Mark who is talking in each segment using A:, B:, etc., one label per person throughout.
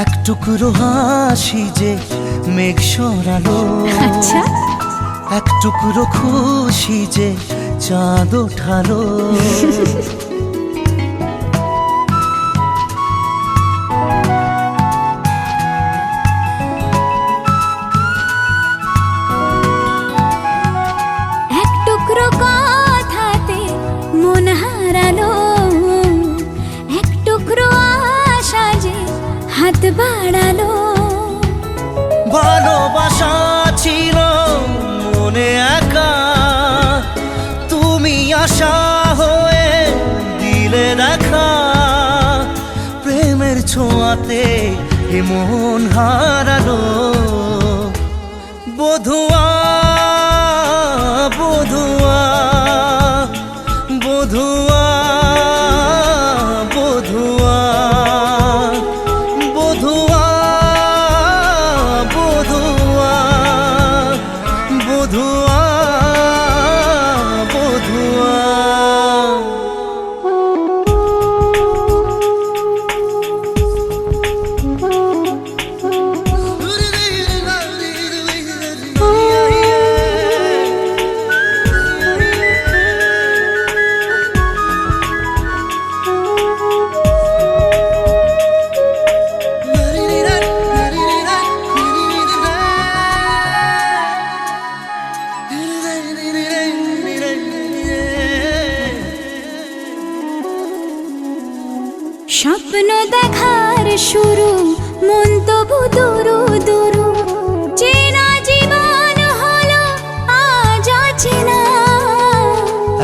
A: এক টুকরো হাসি যে মেঘ সরালো,
B: আচ্ছা
A: এক টুকরো খুশি যে চাঁদ ওঠালো।
B: এক টুকরো কথাতে মন হারালো, এক টুকরো আশা যে হাত বাড়ালো।
A: ভালোবাসা ছিল মনে একা, তুমি আশা হয়ে দিলে দেখা। প্রেমের ছোঁয়াতে এ মন হারালো। বধুয়া বধুয়া বধুয়া বধুয়া বধুয়া বধুয়া বধুয়া বধুয়া।
B: স্বপ্ন দেখার শুরু, মন তবু দুরু দুরু। চেনা জীবন হলো আজ অচেনা।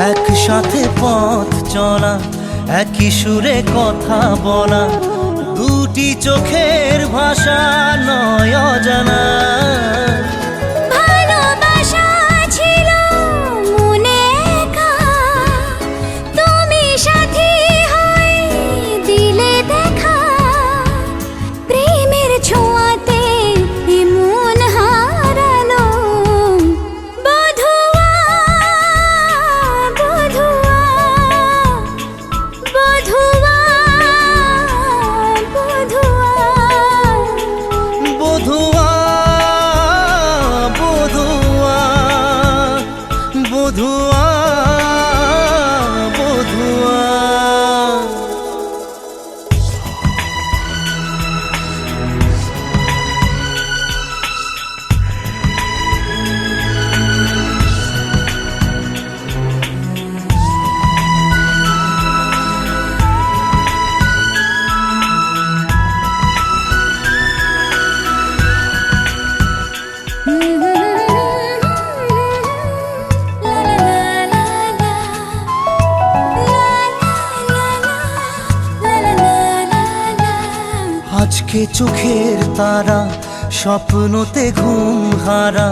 A: একসাথে পথ চলা, একই সুরে কথা বলা, দুটি চোখের ভাষা নয় অজানা।
B: ভালোবাসা ছিল মনে একা, তুমি সাথী হয়ে দিলে দেখা। প্রেমের ছোঁয়াতে এ মন হারালো। বধুয়া বধুয়া বধুয়া বধুয়া
A: বধুয়া কুচকে চোখের তারা স্বপ্নতে ঘুম হারা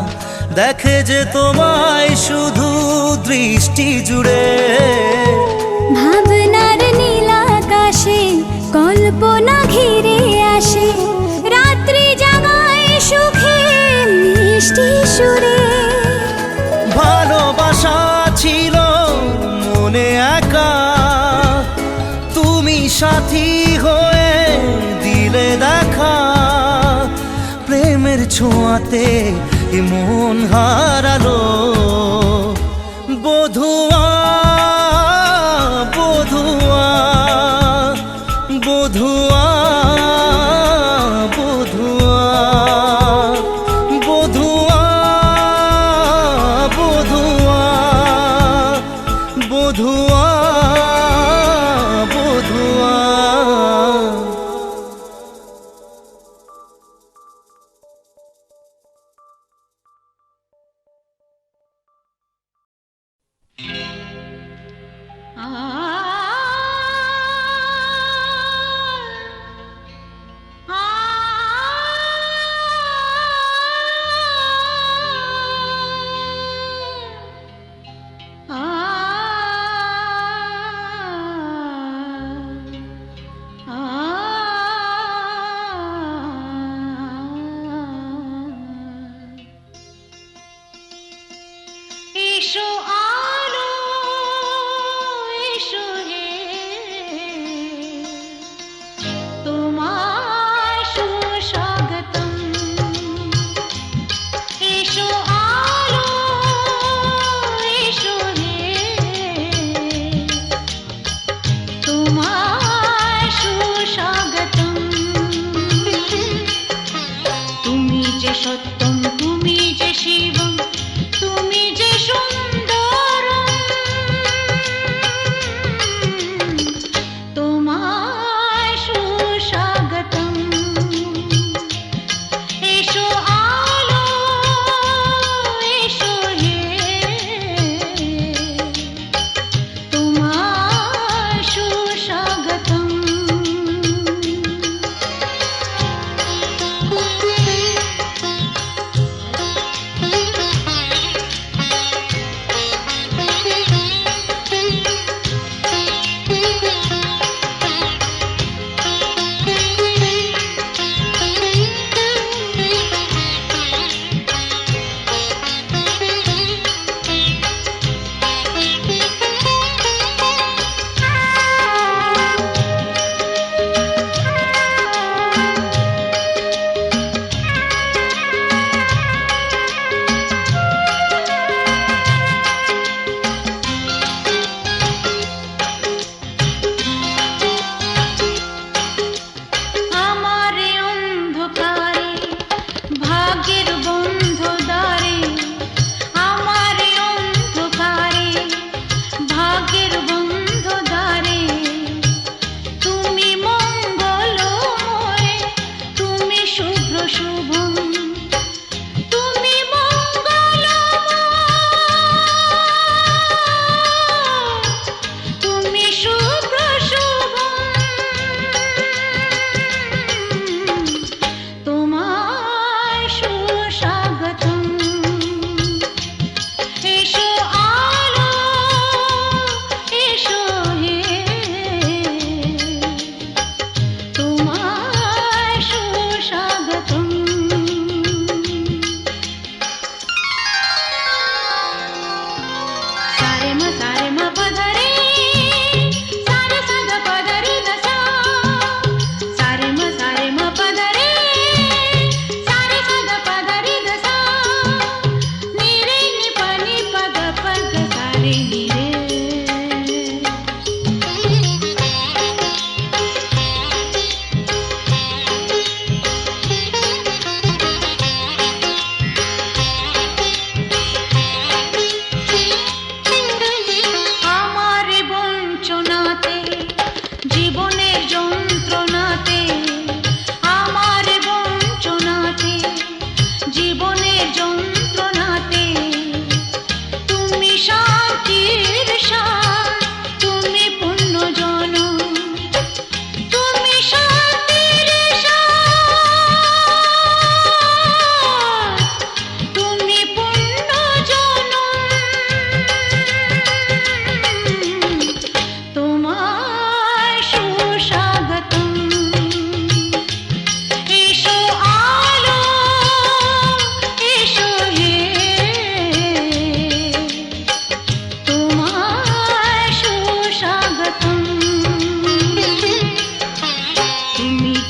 A: দেখে যে তোমায় শুধু দৃষ্টি জুড়ে।
B: ভাবনার নীল আকাশে কল্পনা ঘিরে আসে, রাত্রি জাগায় সুখে মিষ্টি সুরে।
A: ভালোবাসা ছিল মনে একা, তুমি সাথী হয়ে দিলে দেখা। প্রেমের ছোঁয়াতে এ মন হারালো, বধুয়া বধুয়া বধুয়া বধুয়া বধুয়া বধুয়া বধুয়া বধুয়া।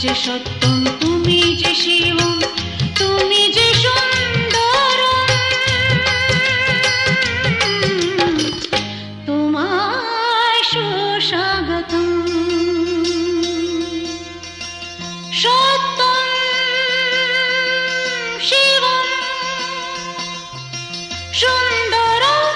C: যে সত্যম, তুমি যে শিবম, তুমি যে সুন্দরম, তোমায় সুস্বাগতম। সত্যম শিবম সুন্দরম,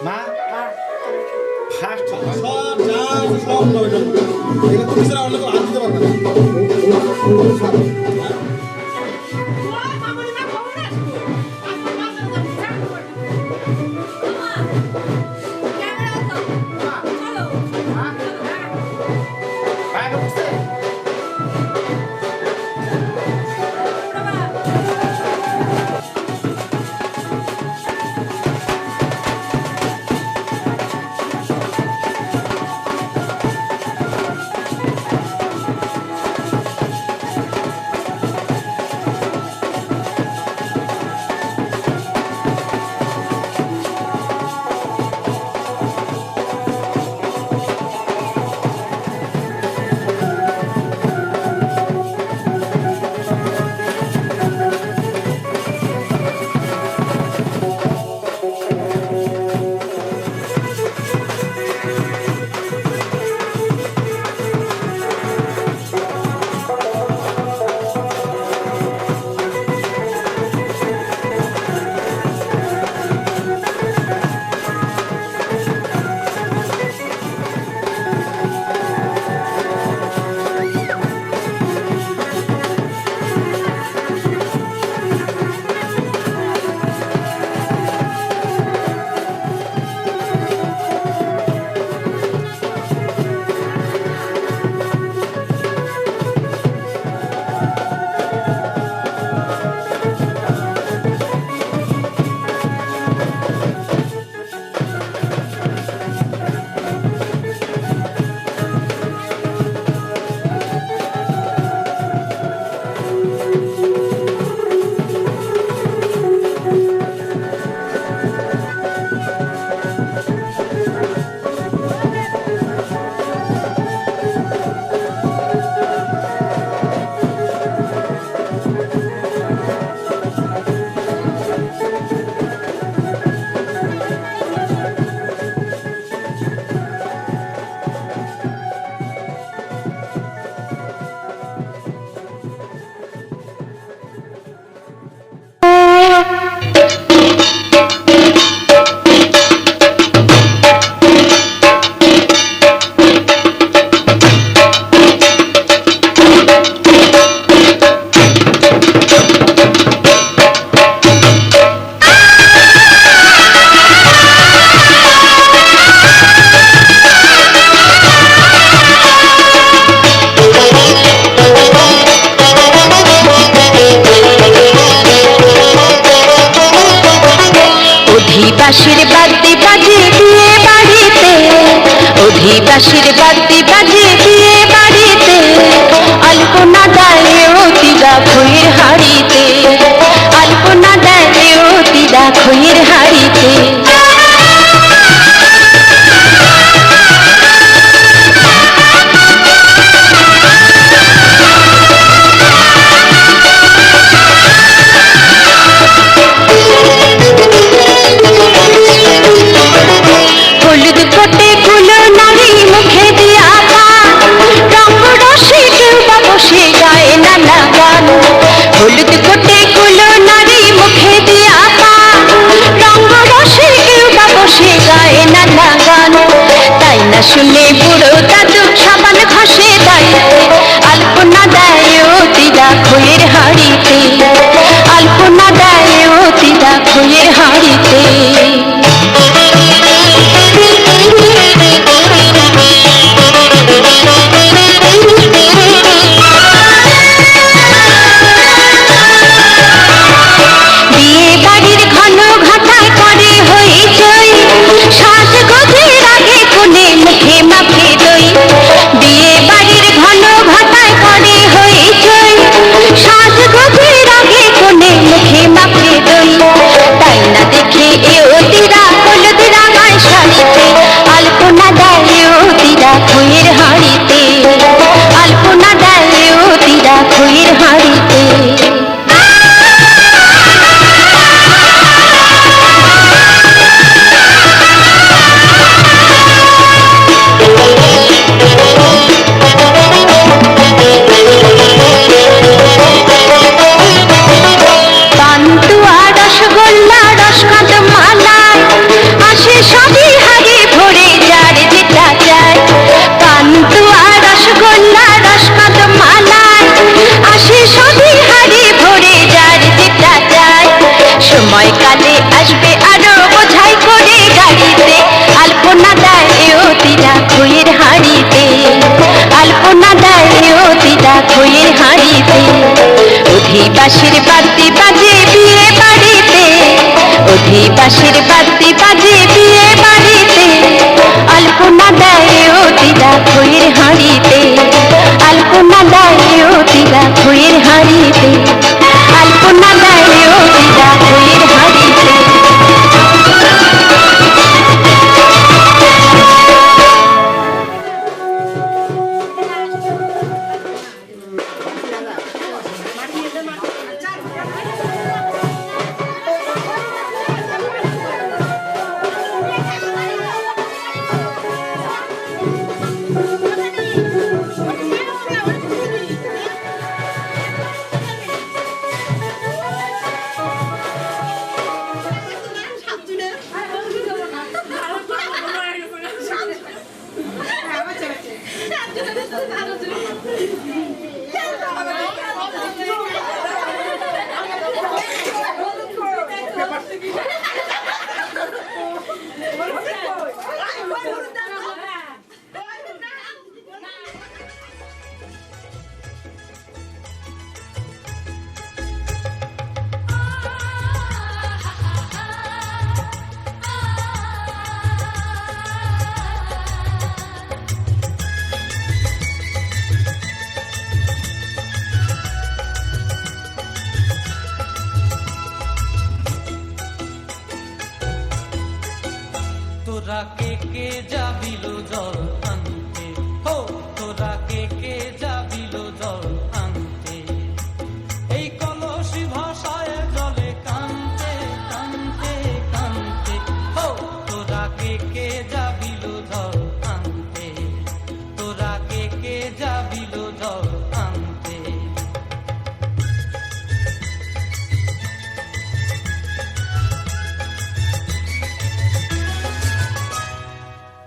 D: মা ফার্স্ট সব যা সব নয় এটা তুমি ছাড়া অন্য কেউ হাত দিতে পারবে না।
E: অধিবাসীর বাদ্যি বাজে বিয়ে বাড়িতে, অধিবাসীর বাদ্যি বাজে বিয়ে বাড়িতে, আলপনা দেয় অতিরা খইয়ের হাড়িতে, আলপনা দেয় অতিরা খইয়ের হাড়িতে। হলুদ ফোটে ফুলো নারী মুখে দিয়া পান, রঙ রসে কেউ বা বসে গায়ে নানা গান। হলুদ না শুনে বুড়ো দাদু সাবান ঘষে দাঁড়িতে আলপনা দেয় অতিরা খইয়ের হাড়িতে আলপনা দেয় অতিরা খইয়ের হাড়িতে বিয়ে বাড়ির ঘন ঘটায় করে হইচই সাজগোজের আগে কোণে মুখে মাখে দই বিয়ে বাড়ির ঘন ঘটায় করে হইচই সাজগোজের আগে কোণে মুখে মাখে দই তাই না দেখে এ অতিরা হলুদ রাঙায় সাজতে আলপনা দেয় অতিরা খইয়ের হাড়িতে আলপনা দেয় অতিরা খইয়ের হাড়িতে পান্তুয়া রসগোল্লা রসকাঁদ মালাই আসে সবই হাড়ি ভরে যার যেটা চায় পান্তুয়া রসগোল্লা রসকাঁদ মালাই আসে সবই হাড়ি ভরে যার যেটা চায় সময়কালে আসবে আরো বোঝাই করে গাড়িতে আলপনা দেয় অতিরা খইয়ের হাড়িতে আলপনা দেয় অতিরা খইয়ের হাড়িতে অধিবাসীর বাদ্যি বাজে বিয়ে বাড়িতে অধিবাসীর বাদ্যি বাজে বিয়ে বাড়িতে আলপনা দেয় অতিরা খইয়ের হাড়িতে আলপনা দেয় অতিরা খইয়ের হাড়িতে আলপনা দেয় অতিরা খইয়ের হাড়িতে
A: তোরা কে যাবিল জল আনতে হো তোরা কে যাবিল জল আনতে এই কলসি ভাষায় জলে কানতে কানতে কানতে হো তোরা কে যাবিল জল আনতে তোরা কে যাবিল জল আনতে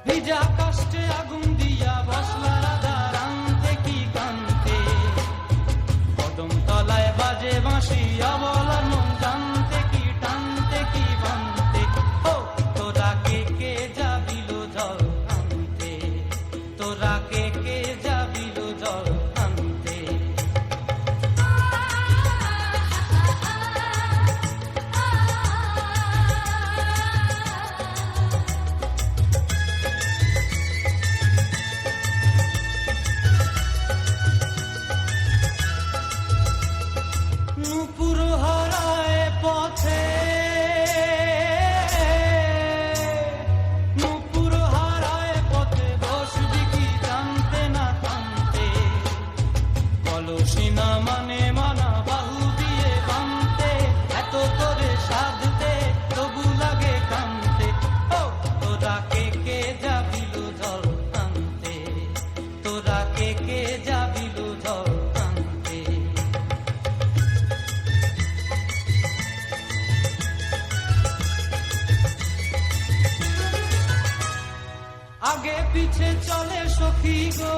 A: ভিজা কষ্টে পিছে চলে সখী গো,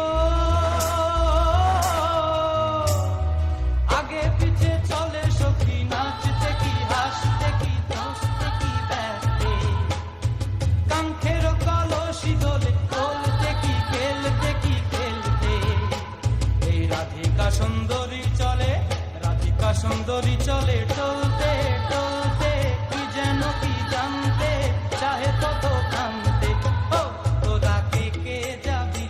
A: আগে পিছে চলে সখী, নাচতে কি হাসতে কি দোষতে কি ব্যস্তে, কাঙ্ক্ষের কলসি দোলে বলতে কি খেলতে কি খেলতে। এই রাধিকা সুন্দরী চলে, রাধিকা সুন্দরী চলে টলতে টলতে, কি যেন কি জানতে চাহে তত কানতে। ও তোরা কে কে যাবি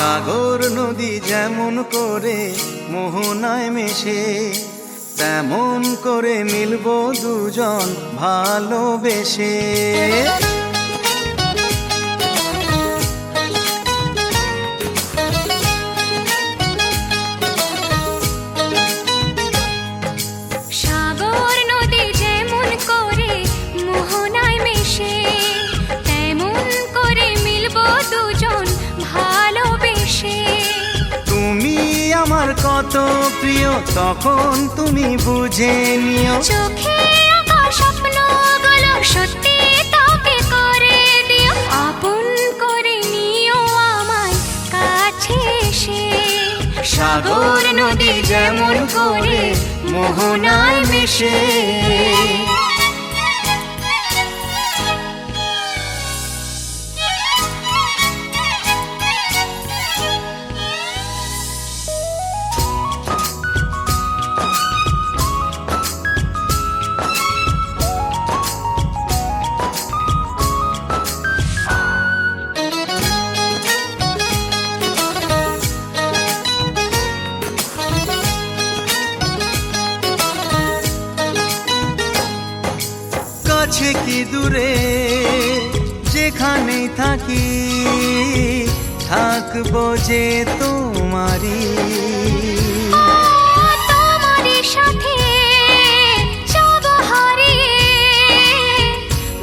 F: সাগর নদী যেমন করে মোহনায় মেশে, তেমন করে মিলবো দুজন ভালোবেসে।
B: সাগর নদী যেমন করে মোহনায় মেশে, তেমন করে মিলবো দুজন ভালোবেসে।
F: তুমি আমার কত প্রিয় তখন তুমি বুঝে নিও,
B: চোখে আঁকা স্বপ্নগুলো সত্যি তোকে করে দিও, আপন করে নিও আমায় কাছে এসে।
F: সাগর নদী যেমন করে মোহনায় মেশে। কাছে কি দূরে যেখানেই থাকি, থাকবো যে তোমারি।
B: তোমারই সাথে যাব হারিয়ে,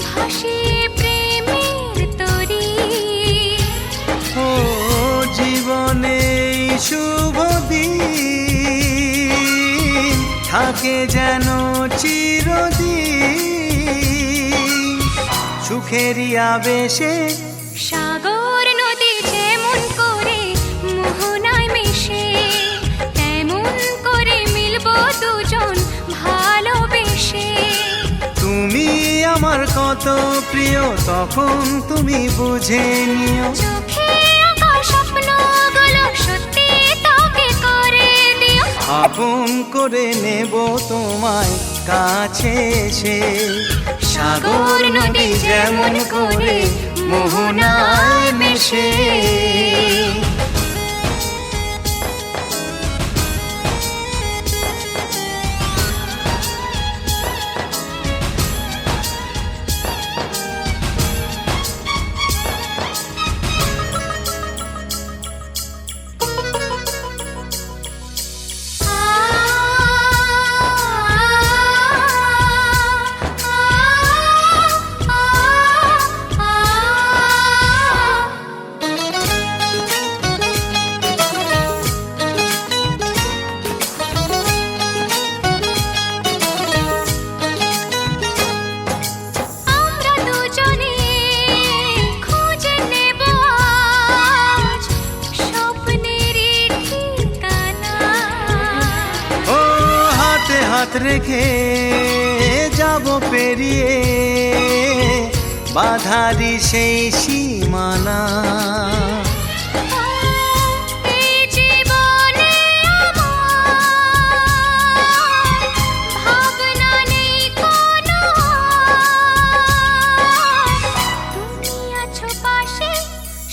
B: ভাসিয়ে প্রেমের তরী।
F: ও জীবনে এই শুভ দিন থাকে যেন চিরদিন, সুখেরই আবেশে।
B: সাগর নদী যেমন করে মোহনায় মেশে, তেমন করে মিলবো দুজন ভালোবেসে।
F: তুমি আমার কত প্রিয় তখন তুমি বুঝে নিও,
B: চোখে আঁকা স্বপ্নগুলো সত্যি তোকে করে দিও,
F: আপন করে নেব তোমায় কাছে এসে। সাগর নদী যেমন করে মোহনায় মেশে।
B: আমরা দুজনে খুঁজে নেব আজ স্বপ্নেরই ঠিকানা।
F: ও হাতে হাত রেখে যাব পেরিয়ে বাধারি সেই সীমানা।
B: এই জীবনে আমার ভাবনা নেই কোনো, তুমি আছো পাশে।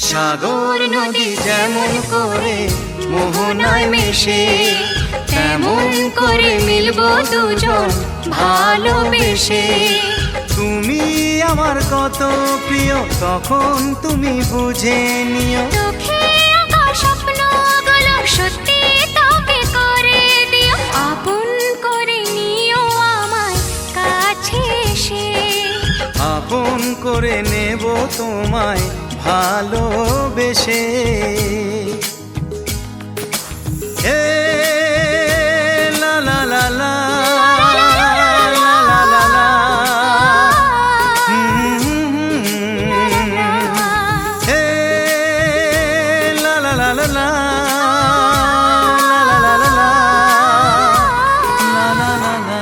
F: সাগর নদী যেমন করে মোহনায় মেশে, তেমন করে মিলবো দুজন ভালোবেসে। তুমি আমার কত প্রিয় তখন তুমি বুঝে নিও,
B: চোখে আঁকা স্বপ্নগুলো সত্যি তোকে করে দিও, আপন করে নিও আমায় কাছে এসে।
F: আপন করে নেব তোমায় ভালোবেসে। হে লা লা লা লা লা লা লা লা। হে লা লা লা লা লা লা লা লা লা লা লা লা।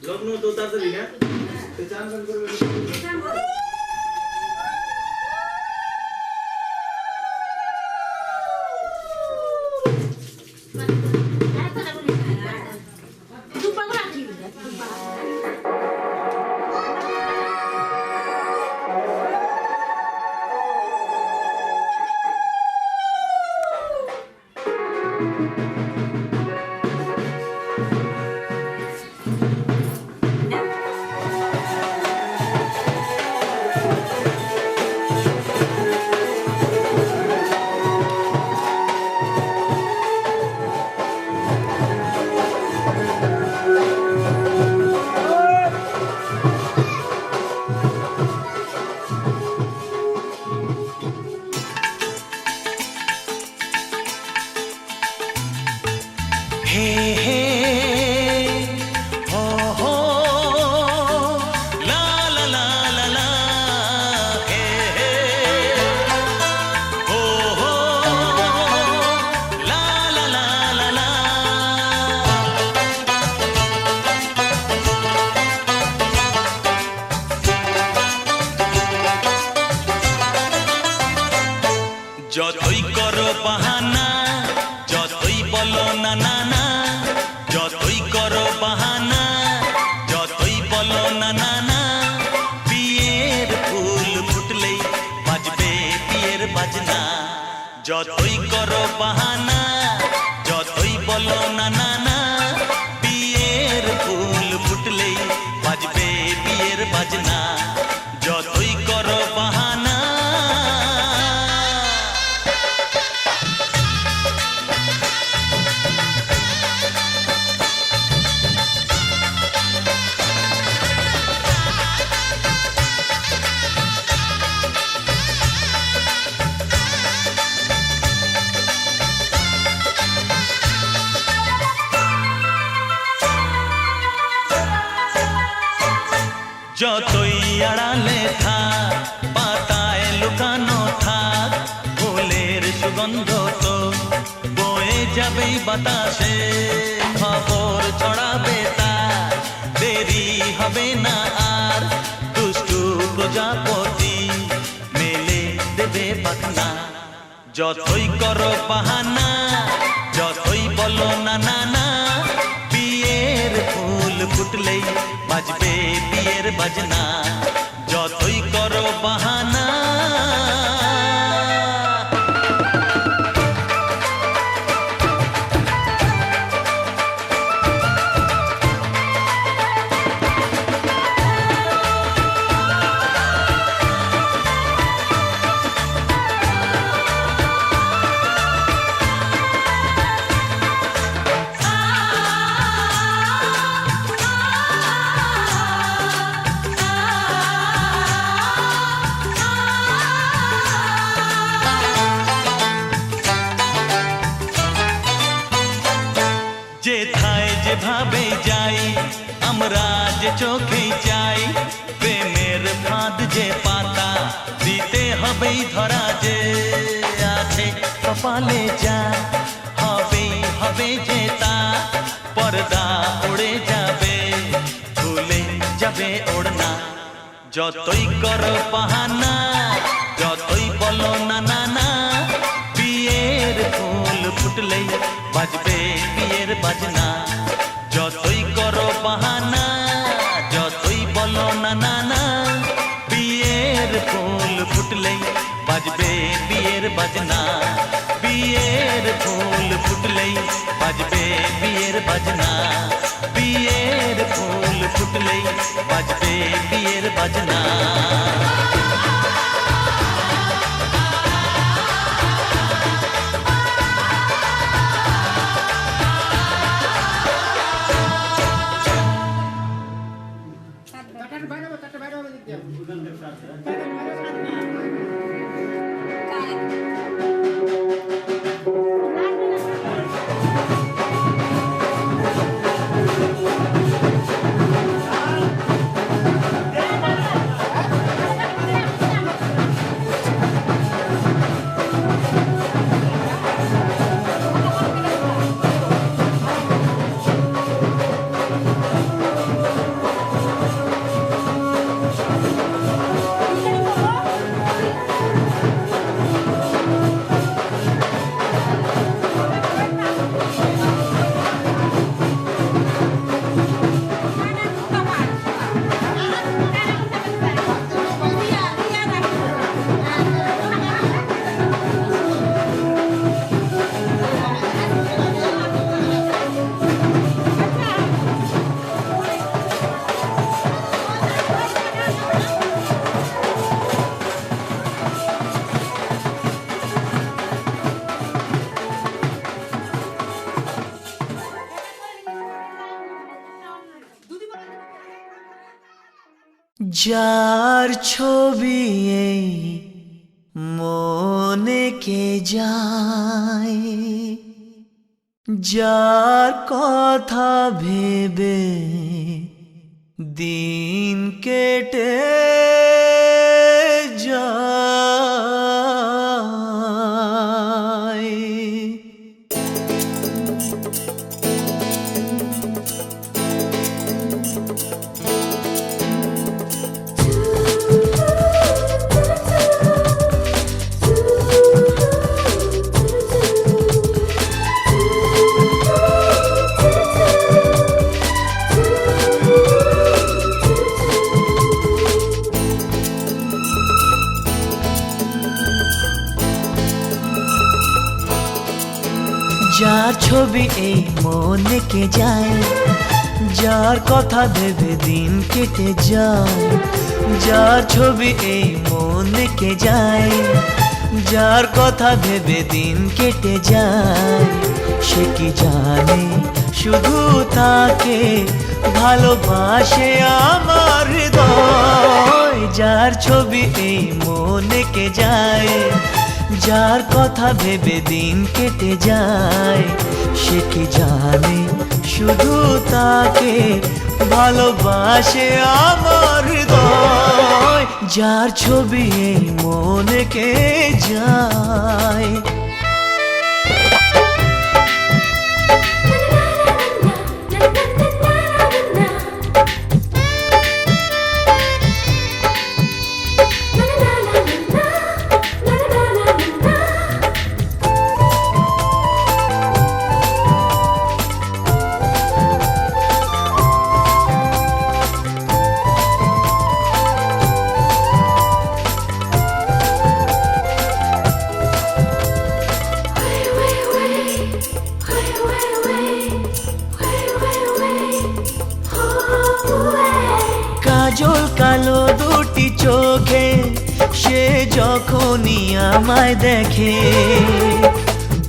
D: লগ্ন তো তাড়াতাড়ি না তো চান চান করবে
F: হে হে হো হো লা লা লা লা লা হে হে হো হো লা লা লা লা লা যতই করো বাহানা যতই বলো না না না যতই করো বাহানা যতই বলো না না না বিয়ের ফুল ফুটলেই বাজবে বিয়ের বাজনা যতই করো বাহানা যতই বলো না না না বিয়ের ফুল ফুটলেই বাজবে বিয়ের বাজনা যতই করো বাহানা যতই আড়ালে থাক পাতায় লুকানো থাক ফুলের সুগন্ধ তো বয়ে যাবেই বাতাসে খবর ছড়াবে তার দেরি হবে না আর দুষ্টু প্রজাপতি মেলে দেবে পাখনা যতই করো বাহানা যতই বলো না না না বিয়ের ফুল ফুটলেই বাজবে বিয়ের বাজনা যতই করো বাহানা যেথায় যেভাবে যাই আমরা যে চোখেই চাই প্রেমের ফাঁদ যে পাতা দিতে হবেই ধরা যে আছে কপালে যা হবেই হবে যে তা পর্দা উড়ে যাবে ভুলে যাবে ওড়না যতই করো বাহানা যতই বলো না না না বিয়ের ফুল ফুটলেই বাজবে বিয়ের বাজনা যতই করো বাহানা যতই বলো না না না বিয়ের ফুল ফুটলেই বাজবে বিয়ের বাজনা বিয়ের ফুল ফুটলেই বাজবে বিয়ের বাজনা বিয়ের ফুল ফুটলেই বাজবে বিয়ের বাজনা যার ছবি এই মনে কে যায়, যার কথা ভেবে দিন কেটে যায়। যার ছবি এই মনে কে যায়, যার কথা ভেবে দিন কেটে যায়। যার ছবি এই মনে কে যায়, যার কথা ভেবে দিন কেটে যায়। সে কি জানে শুধু তাকে ভালোবাসে আমার হৃদয়। যার ছবি এই মনে কে যায়, যার কথা ভেবে দিন কেটে যায়। সে কি জানে শুধু তাকে ভালোবাসে আমার হৃদয়। যার ছবি এই মনে কে যায়। কাজল কালো দুটি চোখে সে যখনই আমায় দেখে,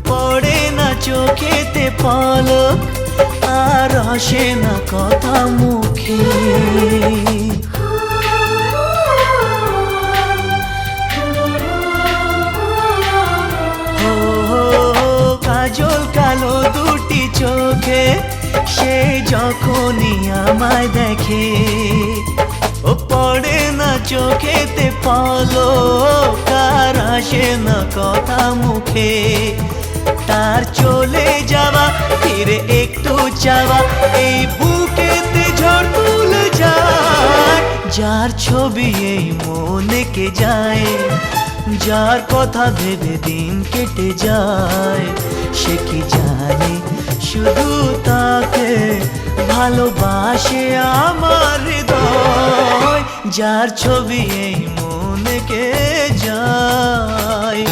F: পড়ে না চোখেতে পলক আর আসে না কথা মুখে। কাজল কালো দুটি চোখে সে যখনই আমায় দেখে, ও পড়ে না চোখেতে পলক আর আসে না কথা মুখে। তার চলে যাওয়া ফিরে একটু চাওয়া এই বুকেতে ঝড় তুলে যায়। যার ছবি এই মনে কে যায়, যার কথা ভেবে দিন কেটে যায়। সে কি জানে শুধু তাকে ভালোবাসে আমার হৃদয়। যার ছবি এই মনে কে যায়।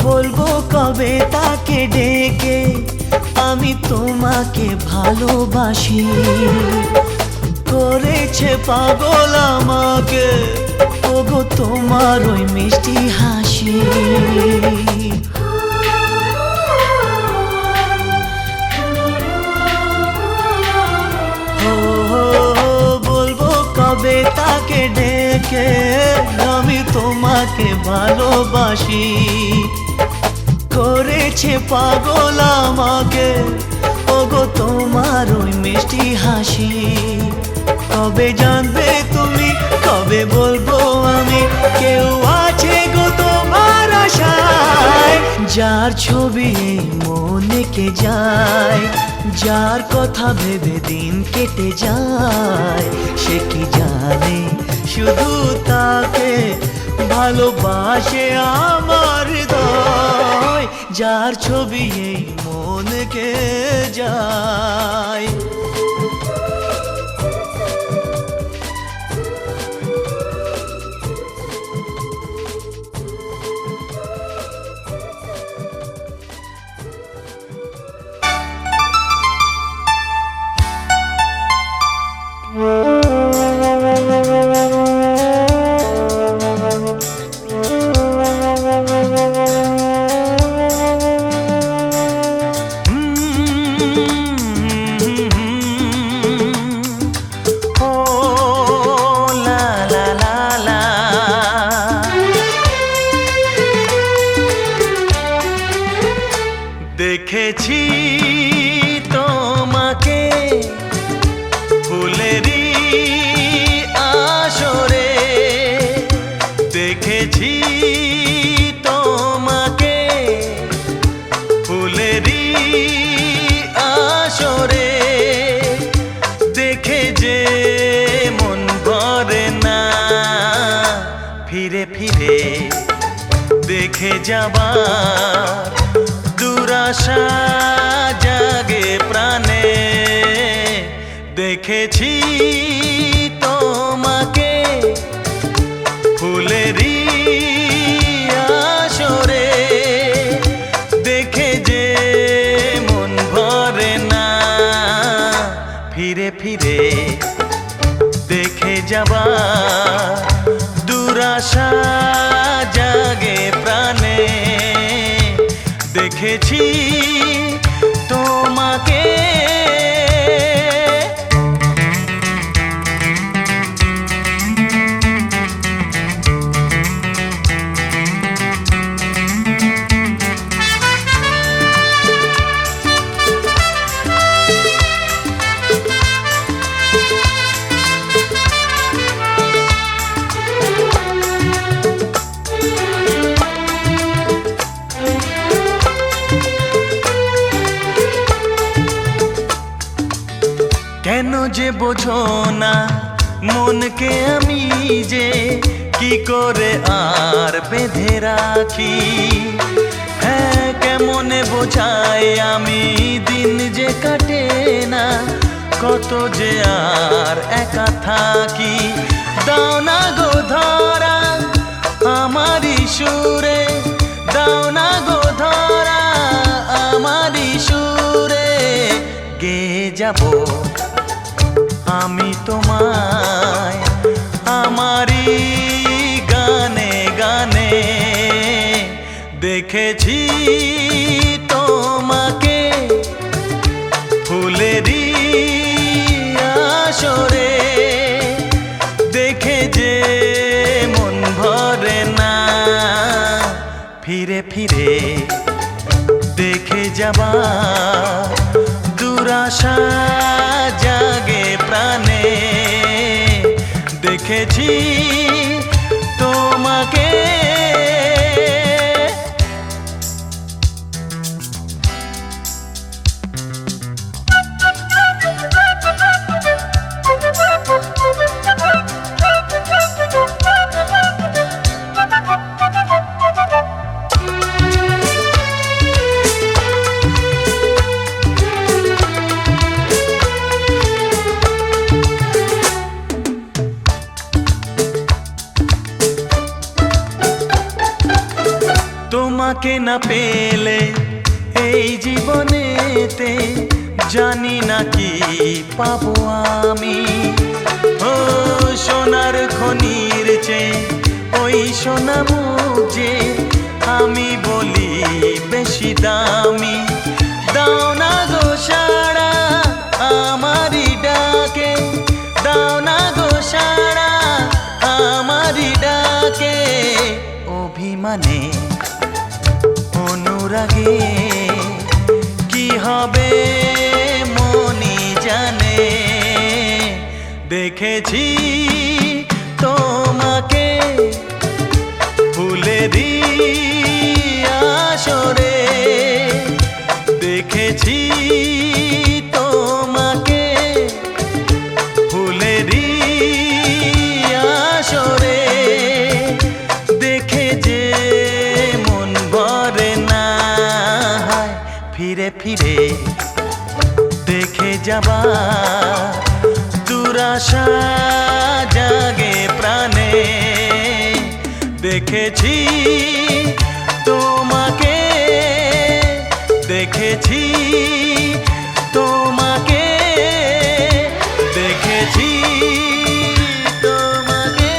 F: বলবো কবে তাকে ডেকে আমি তোমাকে ভালোবাসি। করেছে পাগল আমাকে ওগো তোমার ওই মিষ্টি হাসি। বলবো কবে তাকে ডেকে আমি তোমাকে ভালোবাসি। করেছে পাগল আমাকে ওগো তোমার ওই মিষ্টি হাসি। কবে জানবে তুমি, কবে বলবো আমি, কেউ আছে গো তোমার আশায়। যার ছবি এই মনে কে যায়, যার কথা ভেবে দিন কেটে যায়। সে কি জানে শুধু তাকে ভালোবাসে আমার হৃদয়, যার ছবি এই মনকে যায়। দেখেছি তোমাকে ফুলেরই আসরে, দেখেছি তোমাকে ফুলেরই আসরে, দেখে যে মন ভরে না ফিরে ফিরে দেখে যাবার দুরাশা জাগে প্রাণে। দেখেছি তোমাকে ফুলেরই আসরে, দেখে যে মন ভরে না ফিরে ফিরে দেখে যাবার দুরাশা জাগে প্রাণে। দেখেছি তোমাকে কেন যে বোঝো না মনকে আমি যে কি করে আর বেঁধে রাখি। হ্যাঁ কেমনে বোঝাই আমি দিন যে কাটে না, কত যে আর একা থাকি। দাও না গো ধরা আমারই সুরে, দাও না গো ধরা আমারই সুরে, গেয়ে যাবো আমি তোমায় আমারই গানে গানে। দেখেছি তোমাকে ফুলেরই আসরে, দেখে যে মন ভরে না ফিরে ফিরে দেখে যাবার দুরাশা জাগে প্রাণে। দেখেছি তোমাকে তোমাকে না পেলে এই জীবনেতে জানি না কি পাবো আমি। ও সোনার খনির চেয়ে ওই সোনা মুখ যে আমি বলি বেশি দামি। দাও না গো সাড়া আমারই ডাকে, দাও না গো সাড়া আমারই ডাকে। অভিমানে অনুরাগে কি হবে মনি জানে। দেখেছি তোমাকে ফুলেরই আসরে, দেখেছি তোমাকে ফুলেরই আসরে, যাবার দুরাশা জাগে প্রাণে দেখেছি তোমাকে দেখেছি তোমাকে দেখেছি তোমাকে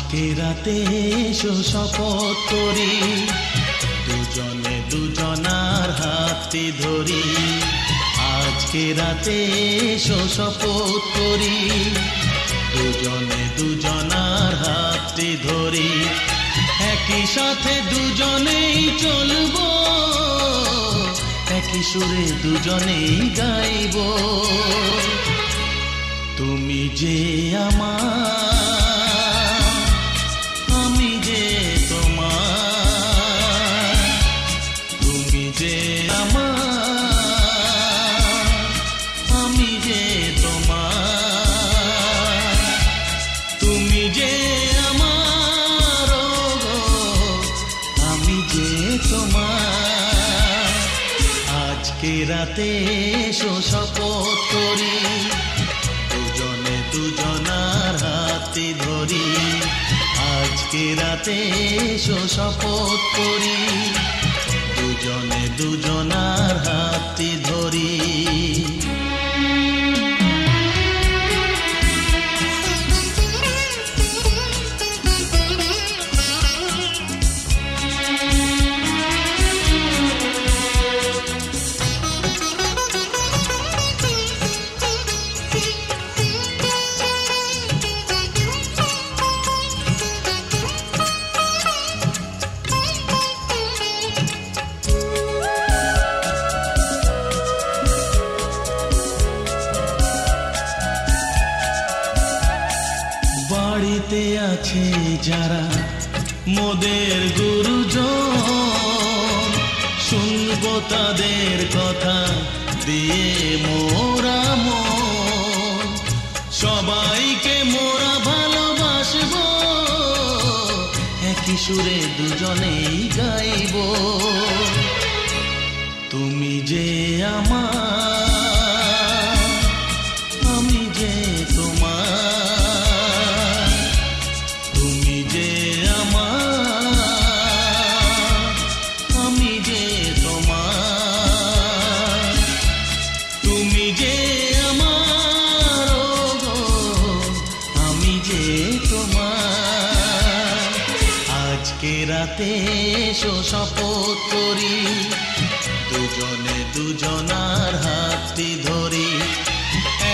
F: আজকে রাতে এসো শপথ করি দুজনে দুজনার হাতটি ধরি আজকে রাতে এসো শপথ করি দুজনে দুজনার হাতটি ধরি একই সাথে দুজনেই চলবো একই সুরে দুজনেই গাইব তুমি যে আমার আমি যে তোমার তুমি যে আমার আমি যে তোমার তুমি যে আমার গো আমি যে তোমার আজকে রাতে এসো শপথ করি দুজনে দুজনার হাতটি ধরি আজকে রাতে এসো শপথ করি দুজনে দুজনার হাতটি ধরি বাড়িতে আছে যারা মোদের গুরুজন শুনবো তাদের কথা দিয়ে মোরা মন সবাইকে মোরা ভালোবাসবো একই সুরে দুজনেই গাইব তুমি যে আমার আমি যে তোমার তুমি যে আমার আমি যে তোমার তুমি যে আমার গো আমি যে তোমার আজকে রাতে এসো শপথ করি দুজনে দুজনার হাতটি ধরি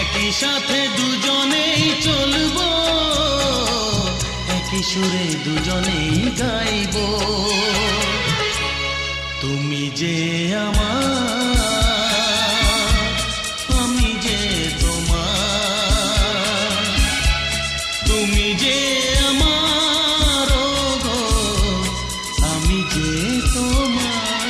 F: একই সাথে দুজনেই চলবো একই সুরে দুজনেই গাইব তুমি যে আমার আমি যে তোমার তুমি যে আমার গো আমি যে তোমার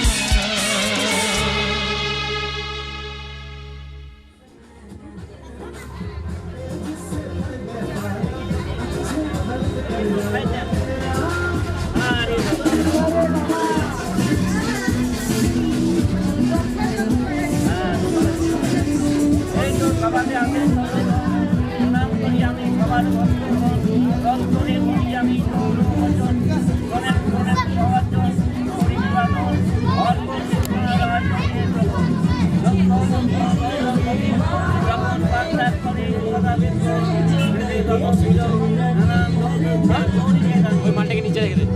G: ওই মানটাকে নিচে রেখে দে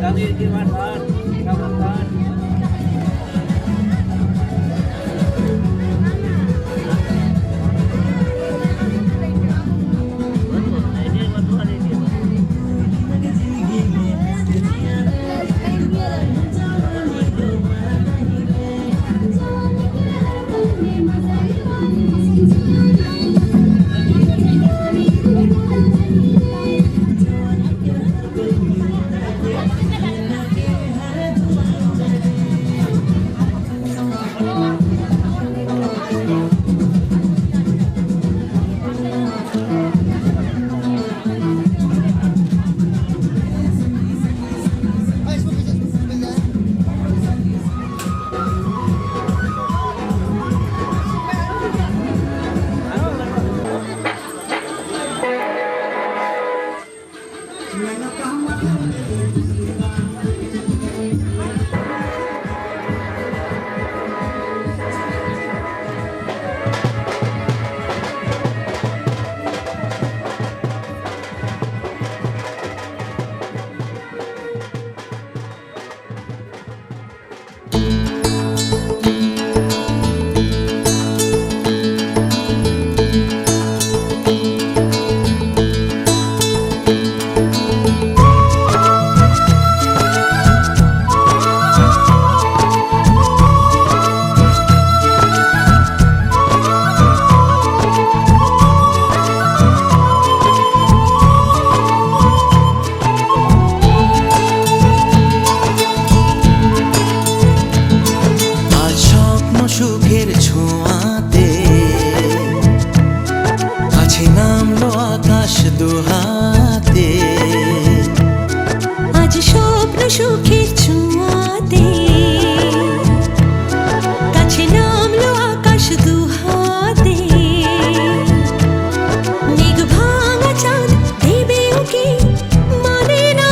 F: দুহাতে।
B: আজ স্বপ্ন সুখের ছোঁয়াতে কাছে নামলো আকাশ দুহাতে। মেঘ ভাঙা চাঁদ দেবে ওকে মানে না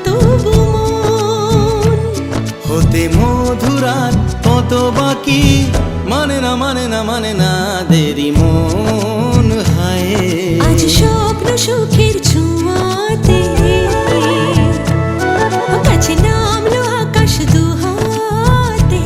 B: তবু মন।
F: হতে মধুরাত কত বাকি মানে না দেরি মন হায়।
B: আজ স্বপ্ন সুখের ছোঁয়াতে কাছে নামলো আকাশ দুহাতে।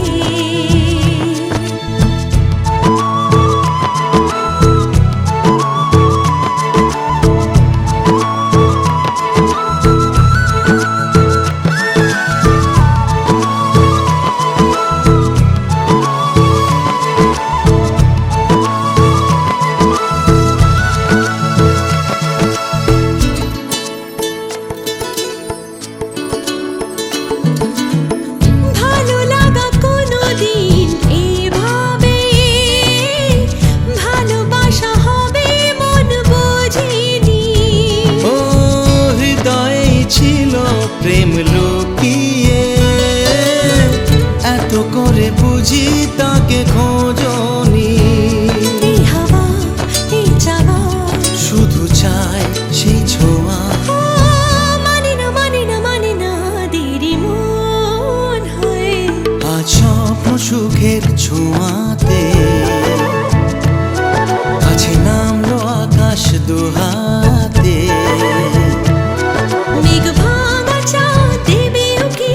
B: ভালো লাগা কোনোদিন এভাবে ভালোবাসা হবে মন বোঝেনি।
F: ও হৃদয়ে ছিল প্রেম লুকিয়ে, এত করে বুঝি তাকে খোঁজনি।
B: এই হাওয়া এই চাওয়া
F: শুধু চাই সেই ছোঁয়া।
B: মানে না দেরি মন হয়ে।
F: আজ স্বপ্ন সুখের ছোঁয়াতে কাছে নামলো আকাশ দুহাতে।
B: মেঘ ভাঙা চাঁদ দেবে ওকে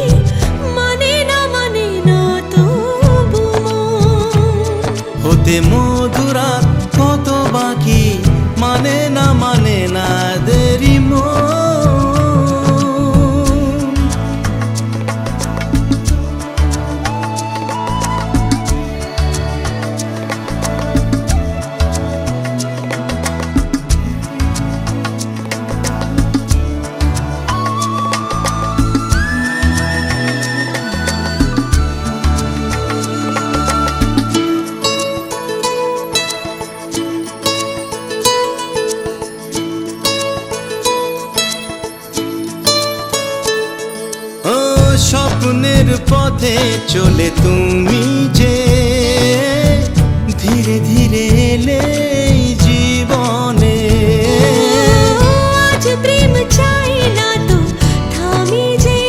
B: মানে না তবু মন।
F: হতে মধুরাত কত বাকি মানে না দেরি মন। ও স্বপ্নের পথে চলে তুমি যে ধীরে ধীরে এলে এই জীবনে।
B: আজ প্রেম চাই না তো থামি যে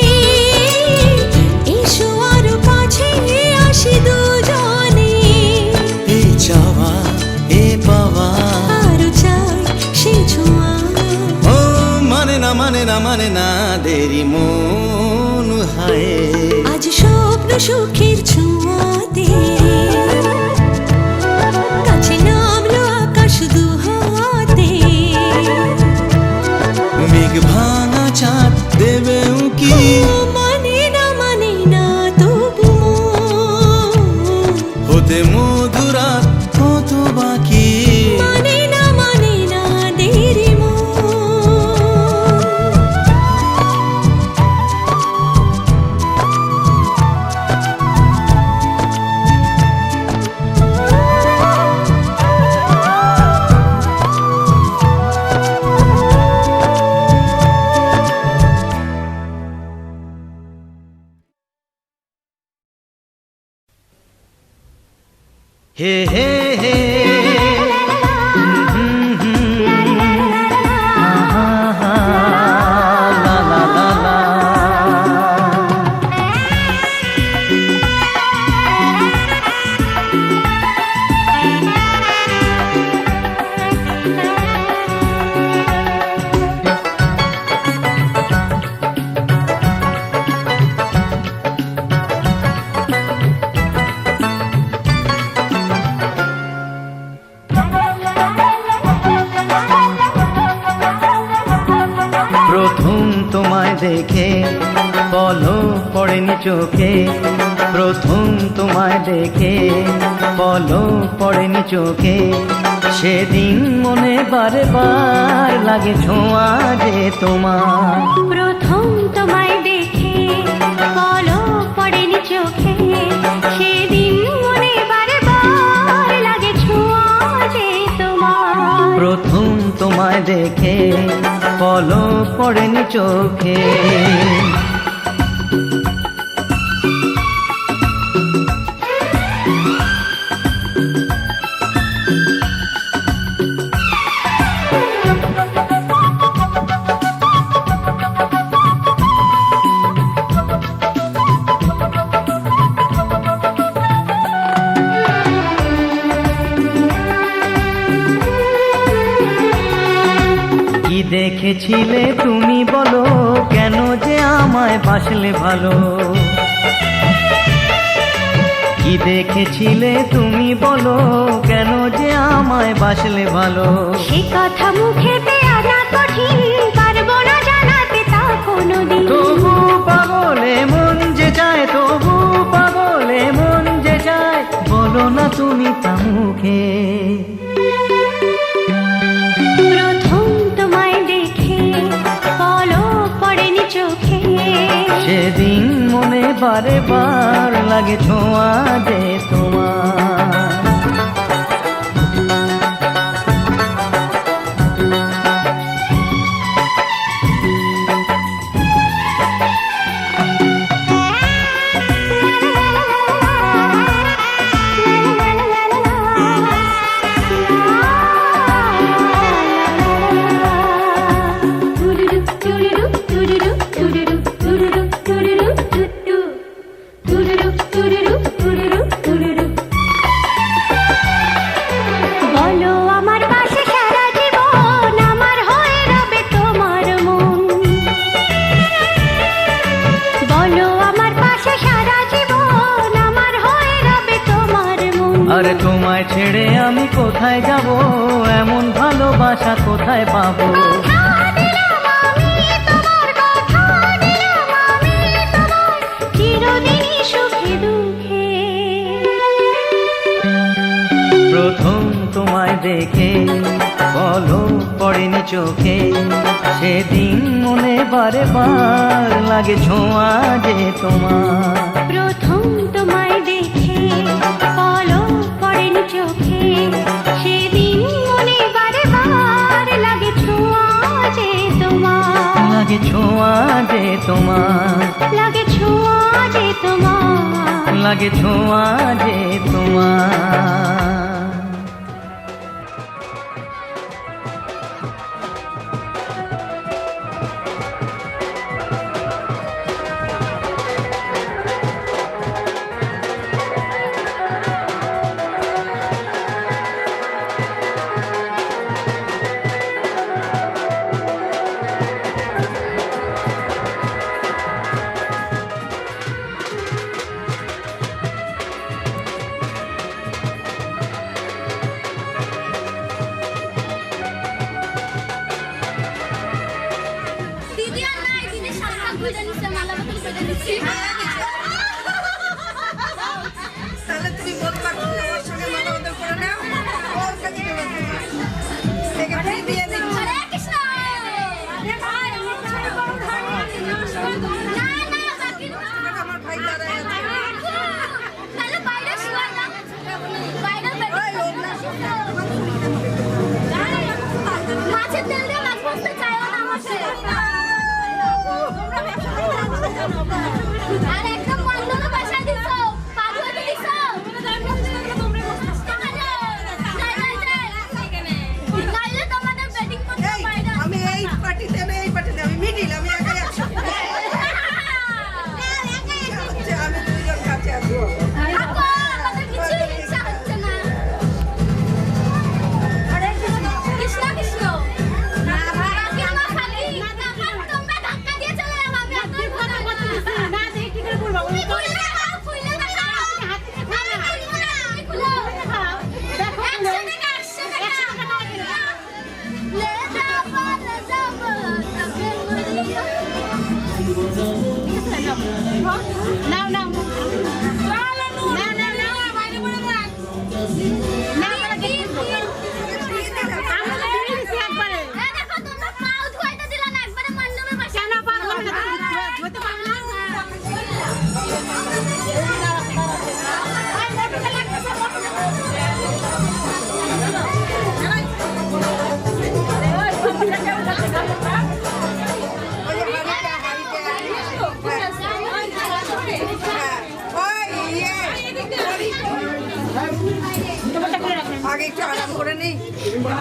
B: এসো আরো কাছে আসি দুজনে।
F: এই চাওয়া এ পাওয়া
B: আরো চাই সে ছোঁয়া।
F: ও মানে না দেরি মন হায়।
B: আজ স্বপ্ন সুখের ছোঁয়াতে কাছে নামলো আকাশ দুহাতে।
F: মেঘ ভাঙা চাঁদ দেবে উকি
B: মানে না তবু মন।
F: হতে মধুরাত কত বাকি
B: মানে না দেরি মন।
F: হে হে হে প্রথম তোমায় দেখে পলক পড়েনি চোখে, প্রথম তোমায় দেখে পলক পড়েনি চোখে, সেদিন মনে বারে বার লাগে ছোঁয়া যে তোমার।
B: প্রথম তোমায় দেখে পলক পড়েনি চোখে, সেদিন মনে বারবার লাগে ছোঁয়া যে তোমার।
H: প্রথম তোমায় দেখে পলক পড়েনি চোখে। কি দেখেছিলে তুমি বলো, কেন যে আমায় বাসলে ভালো? কি দেখেছিলে তুমি বলো, কেন যে আমায় বাসলে ভালো?
C: সে কথা মুখেতে আনা কঠিন, পারবো না জানাতে তা কোনোদিন।
H: তবু পাগলে মন যে চায়, তবু পাগলে মন যে চায়, বলো না তুমি তা মুখে।
C: প্রথম তোমায় দেখে পলক পড়েনি চোখে।
H: সেদিন মনে বারে বার লাগে ছোঁয়া যে তোমার।
C: বলো আমার পাশে সারা জীবন, আমার হয়ে রবে তোমার মন। বলো আমার পাশে সারা জীবন, আমার হয়ে রবে তোমার মন।
H: আরে তোমায় ছেড়ে আমি কোথায় যাব, এমন ভালোবাসা কোথায় পাবো?
C: কথা দিলাম আমি তোমার, কথা দিলাম আমি তোমার, চিরদিনই সুখে দুঃখে।
H: প্রথম তোমায় দেখে পলক পড়েনি চোখে। সেদিন মনে বারে বার লাগে ছোঁয়া যে তোমার।
C: প্রথম তোমায় দেখে পলক পড়েনি চোখে। সেদিন মনে বারে বার লাগে ছোঁয়া যে তোমার।
H: লাগে ছোঁয়া যে তোমার।
C: লাগে ছোঁয়া যে তোমার।
H: লাগে ছোঁয়া যে তোমার।
B: দিদি আর নাই, দিদির সাথে খুঁজে নিচ্ছে, মালা বদল করে নিচ্ছে।
I: তাহলে তুমি বলবা ওর সঙ্গে মালা বদল করে নাও, ওর কাছে দিয়ে দিচ্ছি।
B: হরে কৃষ্ণ। আরে ভাই, আমি তাহলে বড় ভাই আছি, নমস্কার। না না, বাকি
I: আমার ভাই দাঁড়ায় আছে।
B: তাহলে বাইরে শুয়ে না, বাইরে মাছের তেল দিয়ে মাছ ভাজতে চাইও না আমাকে।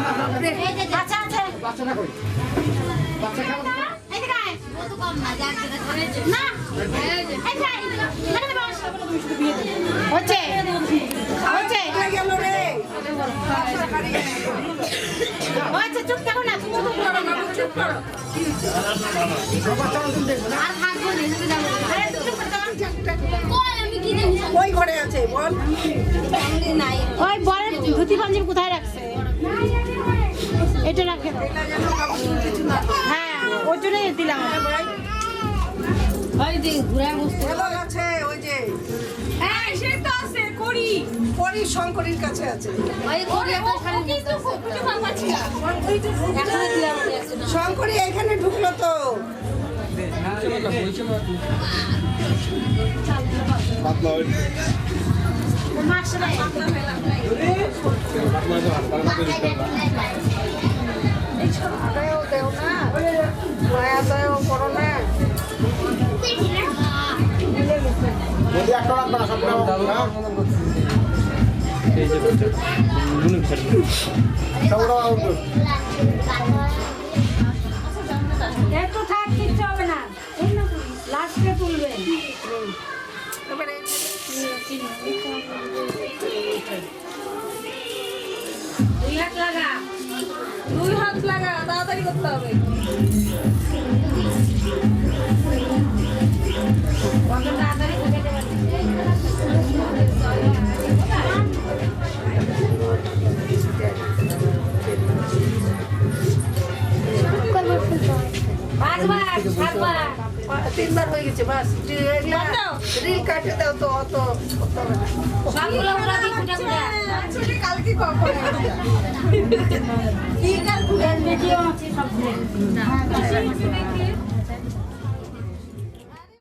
B: বাচ্চা আছে
D: বাচ্চাটা কই বাচ্চা খাবো
B: এদিকে আয় কত কম না যা যেটা করেছে না এই যাই এখানে বস হচ্ছে হচ্ছে
I: গেল রে
B: হচ্ছে চুপ থাকো না তুমি চুপ করো আর থাকবো না এদিকে যাবো আরে চুপ করে দাও কই আমি কি জানি
I: ওই ঘরে আছে বল
B: নাই ওই বড় ধুতি পাঞ্জাবি কোথায় রাখছে এটা রাখে দাও
I: এটা যেন কাগজ কিছু না
B: হ্যাঁ ওই জন্যই দিলাম ওই যে ঘুরে বসতে
I: বল আছে ওই যে
B: হ্যাঁ সে তো আছে করি
I: পরি শঙ্করীর কাছে আছে
B: ওই করি তো খালি কিন্তু খুঁজে পাচ্ছি না এখন দিলাম
I: শঙ্করী এখানে ঢুকলো তো
D: পাতলা ওই
B: মাছটা
D: পাতলা তো হাত পাতলা করে দিতে হবে
I: আটাও দেও না মায়া দেও করো না
D: যদি একটা রাখবা সব না সবটা
B: একটু থাক কিচ্ছু হবে না লাস্টে তুলবে
I: এবারে
B: 2 হাত লাগা
I: 2 হাত লাগা তাড়াতাড়ি করতে হবে
B: কত তাড়াতাড়ি করে দেবেন পাঁচবার সাতবার
I: 3বার হয়ে গেছে বাস রিল কাটে দাও তো অত
B: সবগুলো ওরা দিয়ে ফুটা ফুটা
I: ছুটি কালকে কখন
B: ঠিক আছে ভিডিও আছে সব